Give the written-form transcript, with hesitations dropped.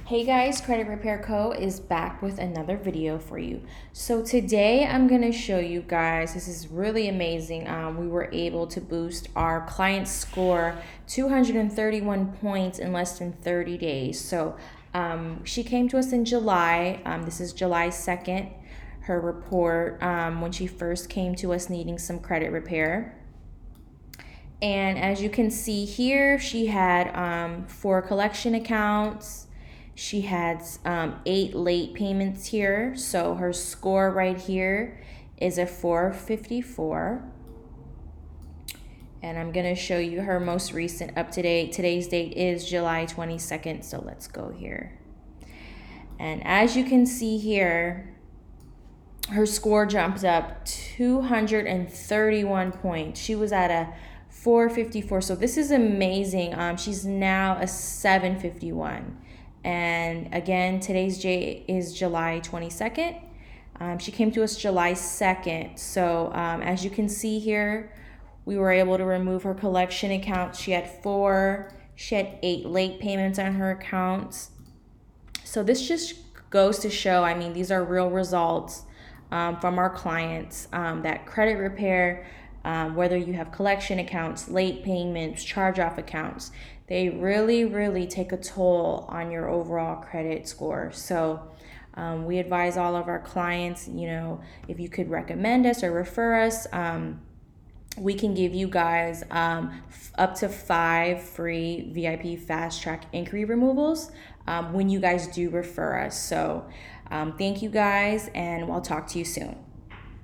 Hey guys, Credit Repair Co. is back with another video for you. So today I'm going to show you guys, this is really amazing. We were able to boost our client score 231 points in less than 30 days. So she came to us in July. This is July 2nd, her report when she first came to us needing some credit repair. And as you can see here, she had 4 collection accounts. She had 8 late payments here. So her score right here is a 454. And I'm going to show you her most recent up-to-date. Today's date is July 22nd. So let's go here. And as you can see here, her score jumped up 231 points. She was at a 454. So this is amazing. She's now a 751. And again, today's date is July 22nd. She came to us July 2nd. So as you can see here, we were able to remove her collection accounts. She had 4. She had 8 late payments on her accounts. So this just goes to show, I mean, these are real results from our clients, that credit repair, whether you have collection accounts, late payments, charge-off accounts, they really take a toll on your overall credit score. So we advise all of our clients, if you could recommend us or refer us, we can give you guys up to 5 free VIP fast track inquiry removals when you guys do refer us. So thank you guys, and I'll talk to you soon.